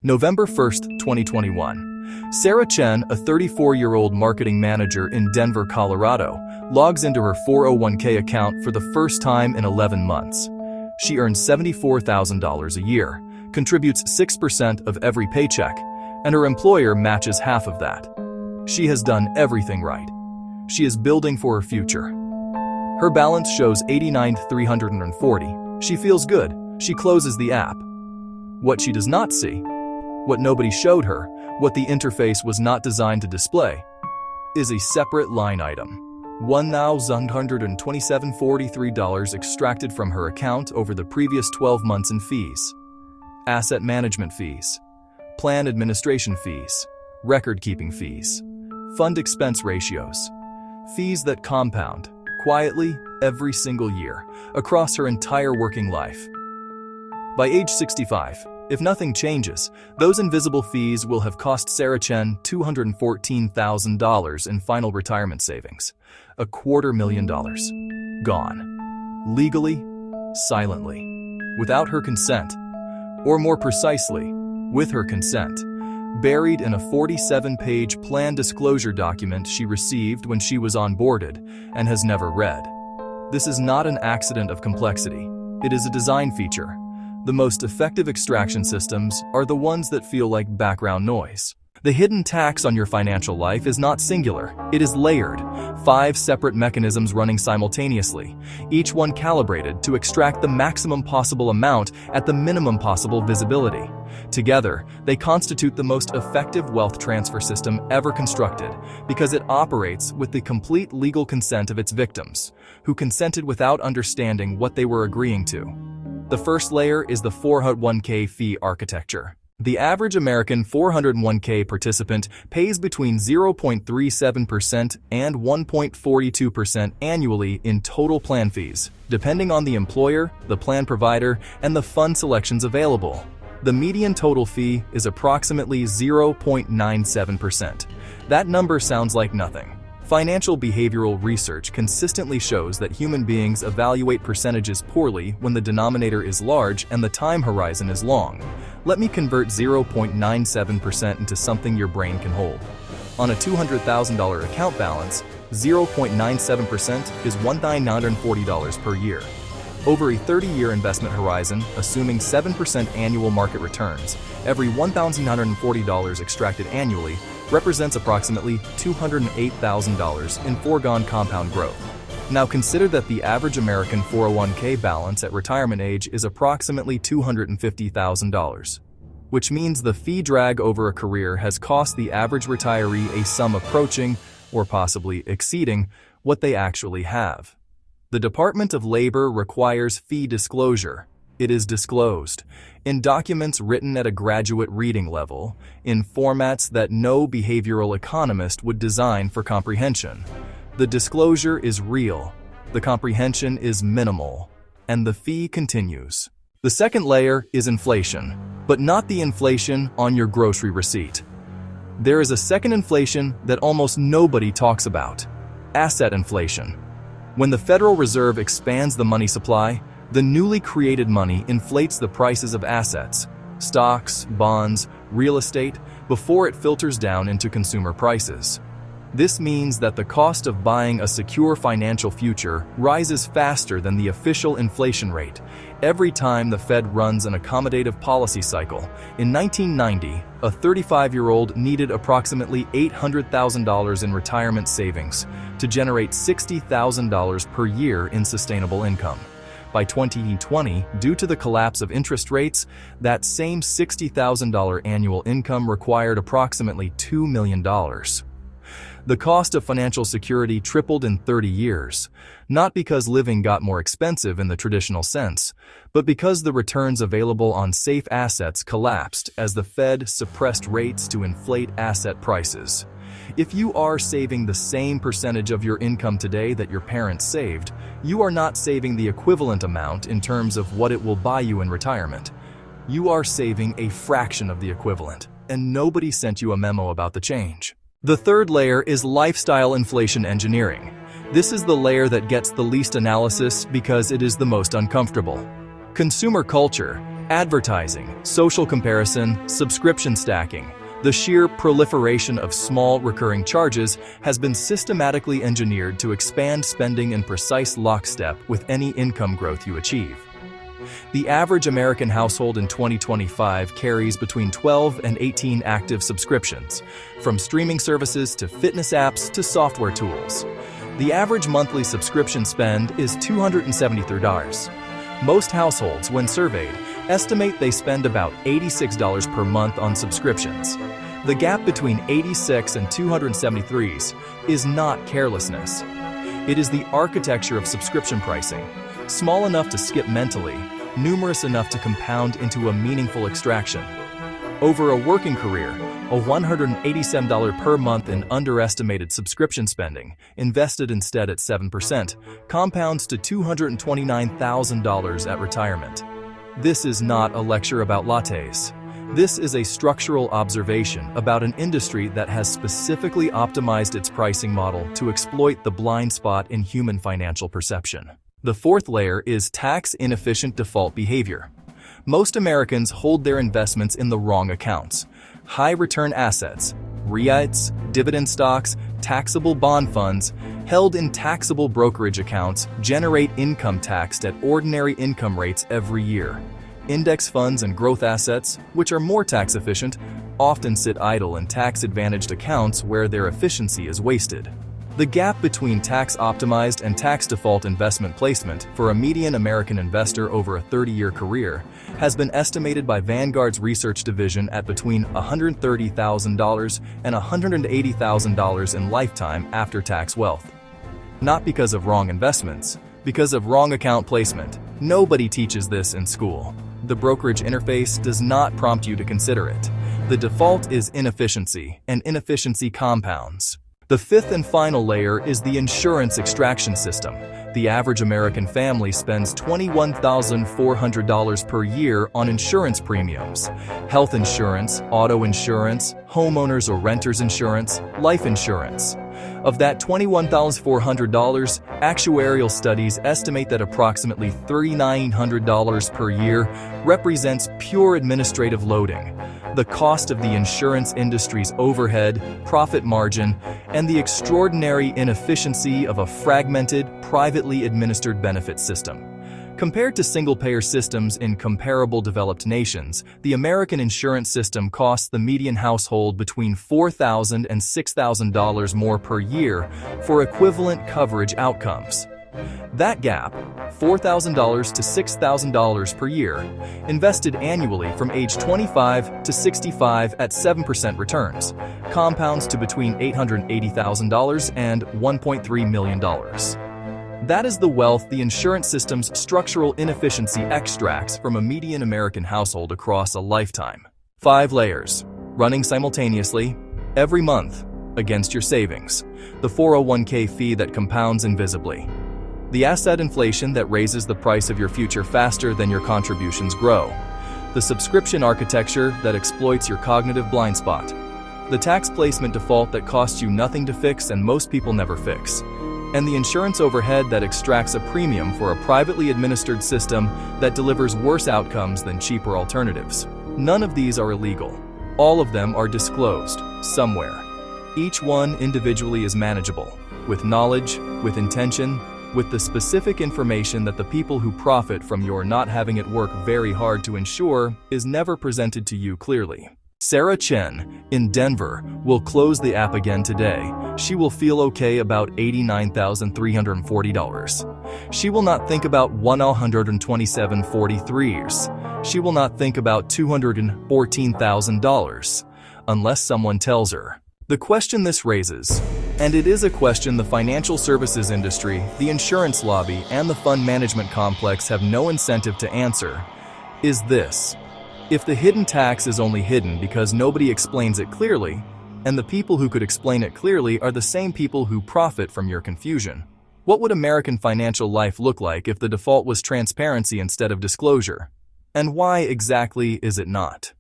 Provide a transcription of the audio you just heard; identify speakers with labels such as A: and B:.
A: November 1st, 2021. Sarah Chen, a 34-year-old marketing manager in Denver, Colorado, logs into her 401k account for the first time in 11 months. She earns $74,000 a year, contributes 6% of every paycheck, and her employer matches half of that. She has done everything right. She is building for her future. Her balance shows $89,340. She feels good. She closes the app. What she does not see, what nobody showed her, what the interface was not designed to display, is a separate line item. $1,127.43 extracted from her account over the previous 12 months in fees. Asset management fees, plan administration fees, record-keeping fees, fund expense ratios, fees that compound, quietly, every single year, across her entire working life. By age 65, if nothing changes, those invisible fees will have cost Sarah Chen $214,000 in final retirement savings. $250,000. Gone. Legally, silently, without her consent, or more precisely, with her consent, buried in a 47-page plan disclosure document she received when she was onboarded and has never read. This is not an accident of complexity. It is a design feature. The most effective extraction systems are the ones that feel like background noise. The hidden tax on your financial life is not singular. It is layered. 5 separate mechanisms running simultaneously, each one calibrated to extract the maximum possible amount at the minimum possible visibility. Together, they constitute the most effective wealth transfer system ever constructed because it operates with the complete legal consent of its victims, who consented without understanding what they were agreeing to. The first layer is the 401k fee architecture. The average American 401k participant pays between 0.37% and 1.42% annually in total plan fees, depending on the employer, the plan provider, and the fund selections available. The median total fee is approximately 0.97%. That number sounds like nothing. Financial behavioral research consistently shows that human beings evaluate percentages poorly when the denominator is large and the time horizon is long. Let me convert 0.97% into something your brain can hold. On a $200,000 account balance, 0.97% is $1,940 per year. Over a 30-year investment horizon, assuming 7% annual market returns, every $1,940 extracted annually represents approximately $208,000 in foregone compound growth. Now consider that the average American 401k balance at retirement age is approximately $250,000, which means the fee drag over a career has cost the average retiree a sum approaching, or possibly exceeding, what they actually have. The Department of Labor requires fee disclosure. It is disclosed in documents written at a graduate reading level, in formats that no behavioral economist would design for comprehension. The disclosure is real, the comprehension is minimal, and the fee continues. The second layer is inflation, but not the inflation on your grocery receipt. There is a second inflation that almost nobody talks about: asset inflation. When the Federal Reserve expands the money supply, the newly created money inflates the prices of assets, stocks, bonds, real estate, before it filters down into consumer prices. This means that the cost of buying a secure financial future rises faster than the official inflation rate every time the Fed runs an accommodative policy cycle. In 1990, a 35-year-old needed approximately $800,000 in retirement savings to generate $60,000 per year in sustainable income. By 2020, due to the collapse of interest rates, that same $60,000 annual income required approximately $2 million. The cost of financial security tripled in 30 years, not because living got more expensive in the traditional sense, but because the returns available on safe assets collapsed as the Fed suppressed rates to inflate asset prices. If you are saving the same percentage of your income today that your parents saved, you are not saving the equivalent amount in terms of what it will buy you in retirement. You are saving a fraction of the equivalent, and nobody sent you a memo about the change. The third layer is lifestyle inflation engineering. This is the layer that gets the least analysis because it is the most uncomfortable. Consumer culture, Advertising, social comparison, subscription stacking. The sheer proliferation of small recurring charges has been systematically engineered to expand spending in precise lockstep with any income growth you achieve. The average American household in 2025 carries between 12 and 18 active subscriptions, from streaming services to fitness apps to software tools. The average monthly subscription spend is $273. Most households, when surveyed, estimate they spend about $86 per month on subscriptions. The gap between 86 and 273s is not carelessness. It is the architecture of subscription pricing, small enough to skip mentally, numerous enough to compound into a meaningful extraction. Over a working career, a $187 per month in underestimated subscription spending, invested instead at 7%, compounds to $229,000 at retirement. This is not a lecture about lattes. This is a structural observation about an industry that has specifically optimized its pricing model to exploit the blind spot in human financial perception. The fourth layer is tax-inefficient default behavior. Most Americans hold their investments in the wrong accounts. High-return assets, REITs, dividend stocks, taxable bond funds, held in taxable brokerage accounts generate income taxed at ordinary income rates every year. Index funds and growth assets, which are more tax-efficient, often sit idle in tax-advantaged accounts where their efficiency is wasted. The gap between tax-optimized and tax-default investment placement for a median American investor over a 30-year career has been estimated by Vanguard's research division at between $130,000 and $180,000 in lifetime after-tax wealth. Not because of wrong investments, because of wrong account placement. Nobody teaches this in school. The brokerage interface does not prompt you to consider it. The default is inefficiency, and inefficiency compounds. The fifth and final layer is the insurance extraction system. The average American family spends $21,400 per year on insurance premiums: health insurance, auto insurance, homeowners or renters insurance, life insurance. Of that $21,400, actuarial studies estimate that approximately $3,900 per year represents pure administrative loading, the cost of the insurance industry's overhead, profit margin, and the extraordinary inefficiency of a fragmented, privately administered benefit system. Compared to single-payer systems in comparable developed nations, the American insurance system costs the median household between $4,000 and $6,000 more per year for equivalent coverage outcomes. That gap, $4,000 to $6,000 per year, invested annually from age 25 to 65 at 7% returns, compounds to between $880,000 and $1.3 million. That is the wealth the insurance system's structural inefficiency extracts from a median American household across a lifetime. 5 layers, running simultaneously, every month, against your savings. The 401k fee that compounds invisibly. The asset inflation that raises the price of your future faster than your contributions grow. The subscription architecture that exploits your cognitive blind spot. The tax placement default that costs you nothing to fix and most people never fix. And the insurance overhead that extracts a premium for a privately administered system that delivers worse outcomes than cheaper alternatives. None of these are illegal. All of them are disclosed, somewhere. Each one individually is manageable, with knowledge, with intention, with the specific information that the people who profit from your not having it work very hard to ensure is never presented to you clearly. Sarah Chen, in Denver, will close the app again today. She will feel okay about $89,340. She will not think about $127,043s. She will not think about $214,000, unless someone tells her. The question this raises, and it is a question the financial services industry, the insurance lobby, and the fund management complex have no incentive to answer, is this. If the hidden tax is only hidden because nobody explains it clearly, and the people who could explain it clearly are the same people who profit from your confusion, what would American financial life look like if the default was transparency instead of disclosure? And why exactly is it not?